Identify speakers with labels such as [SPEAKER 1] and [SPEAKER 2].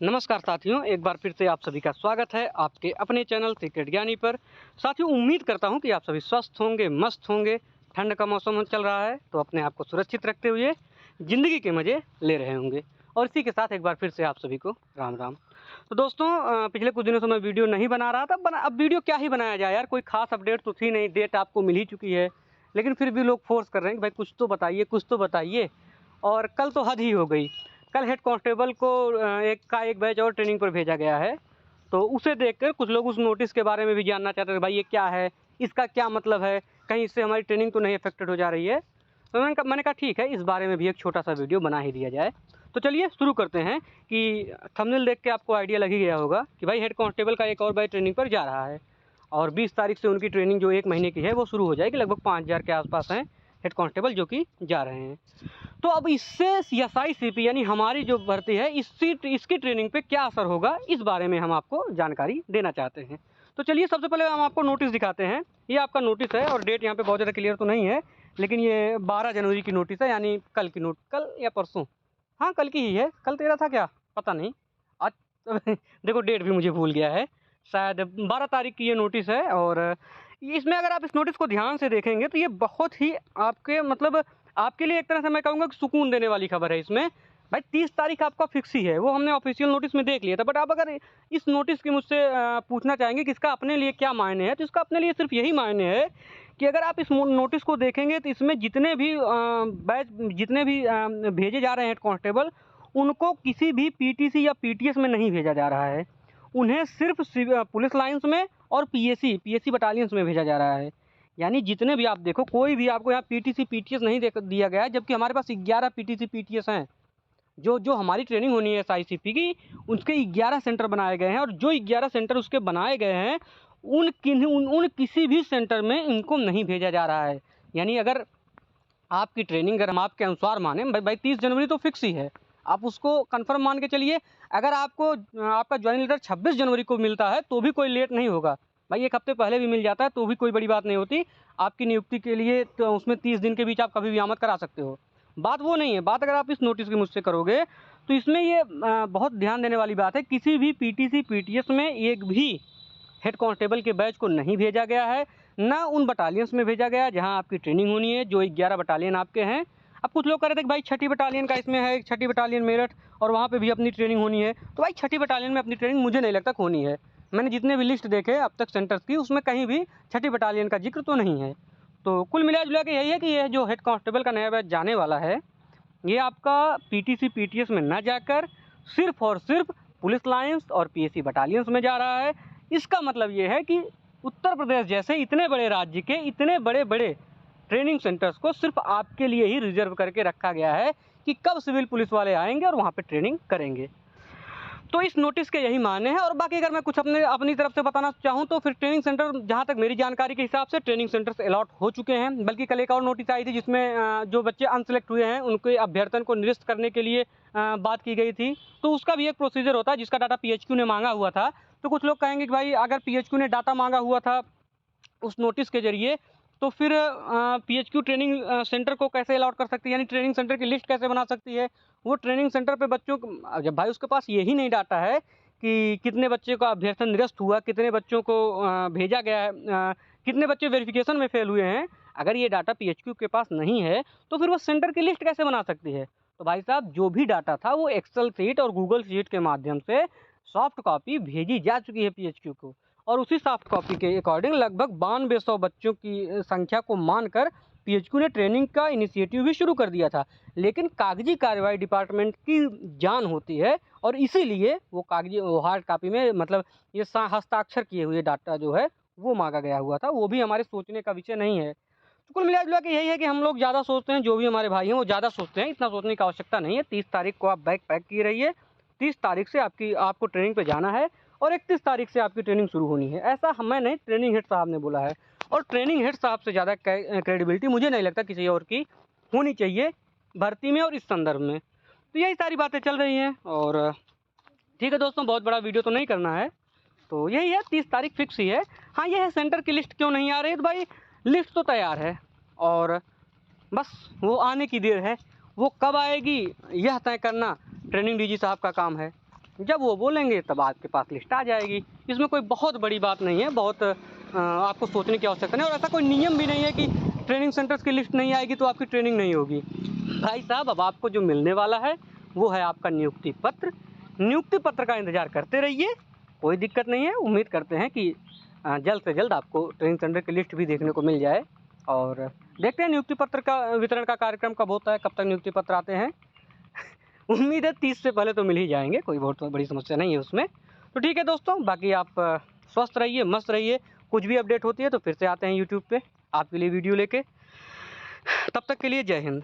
[SPEAKER 1] नमस्कार साथियों, एक बार फिर से आप सभी का स्वागत है आपके अपने चैनल सीक्रेट ज्ञानी पर। साथियों, उम्मीद करता हूं कि आप सभी स्वस्थ होंगे, मस्त होंगे। ठंड का मौसम चल रहा है तो अपने आप को सुरक्षित रखते हुए ज़िंदगी के मज़े ले रहे होंगे। और इसी के साथ एक बार फिर से आप सभी को राम राम। तो दोस्तों, पिछले कुछ दिनों से मैं वीडियो नहीं बना रहा था। अब वीडियो क्या ही बनाया जाए यार, कोई खास अपडेट तो थी नहीं, डेट आपको मिल ही चुकी है। लेकिन फिर भी लोग फोर्स कर रहे हैं कि भाई कुछ तो बताइए, कुछ तो बताइए। और कल तो हद ही हो गई। कल हेड कांस्टेबल को एक बैच और ट्रेनिंग पर भेजा गया है। तो उसे देखकर कुछ लोग उस नोटिस के बारे में भी जानना चाहते हैं, भाई ये क्या है, इसका क्या मतलब है, कहीं इससे हमारी ट्रेनिंग तो नहीं अफेक्टेड हो जा रही है। तो मैंने कहा ठीक है, इस बारे में भी एक छोटा सा वीडियो बना ही दिया जाए। तो चलिए शुरू करते हैं। कि थंबनेल देख के आपको आइडिया लग ही गया होगा कि भाई हेड कांस्टेबल का एक और बैच ट्रेनिंग पर जा रहा है। और 20 तारीख से उनकी ट्रेनिंग जो 1 महीने की है वो शुरू हो जाएगी। लगभग 5000 के आसपास हैं हेड कांस्टेबल जो कि जा रहे हैं। तो अब इससे एसआईसीपी यानी हमारी जो भर्ती है इसकी ट्रेनिंग पे क्या असर होगा, इस बारे में हम आपको जानकारी देना चाहते हैं। तो चलिए सबसे पहले हम आपको नोटिस दिखाते हैं। ये आपका नोटिस है और डेट यहाँ पे बहुत ज़्यादा क्लियर तो नहीं है, लेकिन ये 12 जनवरी की नोटिस है, यानी कल की कल या परसों, हाँ कल की ही है। कल 13 था क्या, पता नहीं आज देखो डेट भी मुझे भूल गया है। शायद 12 तारीख की ये नोटिस है। और इसमें अगर आप इस नोटिस को ध्यान से देखेंगे तो ये बहुत ही आपके मतलब आपके लिए एक तरह से मैं कहूँगा कि सुकून देने वाली खबर है। इसमें भाई 30 तारीख आपका फिक्स ही है, वो हमने ऑफिशियल नोटिस में देख लिया था। बट आप अगर इस नोटिस की मुझसे पूछना चाहेंगे कि इसका अपने लिए क्या मायने है, तो इसका अपने लिए सिर्फ यही मायने है कि अगर आप इस नोटिस को देखेंगे तो इसमें जितने भी बैच जितने भी भेजे जा रहे हैं हेड कांस्टेबल, उनको किसी भी पीटीसी या पीटीएस में नहीं भेजा जा रहा है। उन्हें सिर्फ पुलिस लाइन्स में और पीएसी बटालियंस में भेजा जा रहा है। यानी जितने भी आप देखो, कोई भी आपको यहाँ पीटीसी पीटीएस नहीं दिया गया है, जबकि हमारे पास 11 पीटीसी पीटीएस हैं। जो जो हमारी ट्रेनिंग होनी है एसआईसीपी की, उसके 11 सेंटर बनाए गए हैं। और जो 11 सेंटर उसके बनाए गए हैं, उन किसी भी सेंटर में इनको नहीं भेजा जा रहा है। यानी अगर आपकी ट्रेनिंग अगर हम आपके अनुसार माने, भाई 30 जनवरी तो फिक्स ही है, आप उसको कंफर्म मान के चलिए। अगर आपको आपका ज्वाइनिंग लेटर 26 जनवरी को मिलता है तो भी कोई लेट नहीं होगा। भाई 1 हफ्ते पहले भी मिल जाता है तो भी कोई बड़ी बात नहीं होती। आपकी नियुक्ति के लिए तो उसमें 30 दिन के बीच आप कभी भी आमद करा सकते हो। बात वो नहीं है। बात अगर आप इस नोटिस की मुझसे करोगे तो इसमें ये बहुत ध्यान देने वाली बात है, किसी भी पीटीसी पीटीएस में एक भी हेड कांस्टेबल के बैच को नहीं भेजा गया है, ना उन बटालियंस में भेजा गया जहां आपकी ट्रेनिंग होनी है, जो 11 बटालियन आपके हैं। अब कुछ लोग कह रहे थे कि भाई 6ठी बटालियन का इसमें है, 6ठी बटालियन मेरठ, और वहाँ पे भी अपनी ट्रेनिंग होनी है। तो भाई 6ठी बटालियन में अपनी ट्रेनिंग मुझे नहीं लगता होनी है। मैंने जितने भी लिस्ट देखे अब तक सेंटर्स की, उसमें कहीं भी 6ठी बटालियन का जिक्र तो नहीं है। तो कुल मिला जुला के यही है कि यह जो हेड कांस्टेबल का नया बैच जाने वाला है, ये आपका पीटीसी पीटीएस में ना जाकर सिर्फ और सिर्फ पुलिस लाइन्स और पीएसी बटालियंस में जा रहा है। इसका मतलब ये है कि उत्तर प्रदेश जैसे इतने बड़े राज्य के इतने बड़े बड़े ट्रेनिंग सेंटर्स को सिर्फ आपके लिए ही रिजर्व करके रखा गया है कि कब सिविल पुलिस वाले आएंगे और वहाँ पे ट्रेनिंग करेंगे। तो इस नोटिस के यही माने हैं। और बाकी अगर मैं कुछ अपनी तरफ से बताना चाहूँ तो फिर ट्रेनिंग सेंटर, जहाँ तक मेरी जानकारी के हिसाब से ट्रेनिंग सेंटर्स अलॉट हो चुके हैं। बल्कि कल एक और नोटिस आई थी जिसमें जो बच्चे अनसेलेक्ट हुए हैं उनके अभ्यर्थन को निरस्त करने के लिए बात की गई थी। तो उसका भी एक प्रोसीजर होता है जिसका डाटा पीएचक्यू ने मांगा हुआ था। तो कुछ लोग कहेंगे कि भाई अगर पीएचक्यू ने डाटा मांगा हुआ था उस नोटिस के जरिए, तो फिर पीएचक्यू ट्रेनिंग सेंटर को कैसे अलॉट कर सकती है, यानी ट्रेनिंग सेंटर की लिस्ट कैसे बना सकती है। वो ट्रेनिंग सेंटर पे बच्चों को, जब भाई उसके पास यही नहीं डाटा है कि कितने बच्चे का अभ्यर्थन निरस्त हुआ, कितने बच्चों को भेजा गया है, कितने बच्चे वेरिफिकेशन में फेल हुए हैं, अगर ये डाटा पीएचक्यू के पास नहीं है तो फिर वो सेंटर की लिस्ट कैसे बना सकती है। तो भाई साहब, जो भी डाटा था वो एक्सेल शीट और गूगल शीट के माध्यम से सॉफ्ट कॉपी भेजी जा चुकी है पीएचक्यू को। और उसी सॉफ्ट कॉपी के अकॉर्डिंग लगभग 9200 बच्चों की संख्या को मानकर पीएचक्यू ने ट्रेनिंग का इनिशिएटिव भी शुरू कर दिया था। लेकिन कागजी कार्रवाई डिपार्टमेंट की जान होती है और इसीलिए वो हार्ड कॉपी में मतलब ये हस्ताक्षर किए हुए डाटा जो है वो मांगा गया हुआ था। वो भी हमारे सोचने का विषय नहीं है। तो कुल मिला के यही है कि हम लोग ज़्यादा सोचते हैं, जो भी हमारे भाई हैं वो ज़्यादा सोचते हैं। इतना सोचने की आवश्यकता नहीं है। 30 तारीख को आप बैग पैक किए रहिए। 30 तारीख से आपको ट्रेनिंग पे जाना है और 31 तारीख से आपकी ट्रेनिंग शुरू होनी है। ऐसा मैंने ट्रेनिंग हेड साहब ने बोला है। और ट्रेनिंग हेड साहब से ज़्यादा क्रेडिबिलिटी मुझे नहीं लगता किसी और की होनी चाहिए भर्ती में और इस संदर्भ में। तो यही सारी बातें चल रही हैं। और ठीक है दोस्तों, बहुत बड़ा वीडियो तो नहीं करना है। तो यही है, 30 तारीख फिक्स ही है। हाँ, ये है सेंटर की लिस्ट क्यों नहीं आ रही है, तो भाई लिस्ट तो तैयार है और बस वो आने की देर है। वो कब आएगी यह तय करना ट्रेनिंग डीजी साहब का काम है। जब वो बोलेंगे तब आपके पास लिस्ट आ जाएगी। इसमें कोई बहुत बड़ी बात नहीं है, बहुत आपको सोचने की आवश्यकता नहीं, और ऐसा कोई नियम भी नहीं है कि ट्रेनिंग सेंटर्स की लिस्ट नहीं आएगी तो आपकी ट्रेनिंग नहीं होगी। भाई साहब, अब आपको जो मिलने वाला है वो है आपका नियुक्ति पत्र। नियुक्ति पत्र का इंतज़ार करते रहिए, कोई दिक्कत नहीं है। उम्मीद करते हैं कि जल्द से जल्द आपको ट्रेनिंग सेंटर की लिस्ट भी देखने को मिल जाए। और देखते हैं नियुक्ति पत्र का वितरण का कार्यक्रम कब होता है, कब तक नियुक्ति पत्र आते हैं। उम्मीद है 30 से पहले तो मिल ही जाएंगे, कोई बहुत बड़ी समस्या नहीं है उसमें। तो ठीक है दोस्तों, बाकी आप स्वस्थ रहिए, मस्त रहिए। कुछ भी अपडेट होती है तो फिर से आते हैं यूट्यूब पे आपके लिए वीडियो लेके। तब तक के लिए जय हिंद।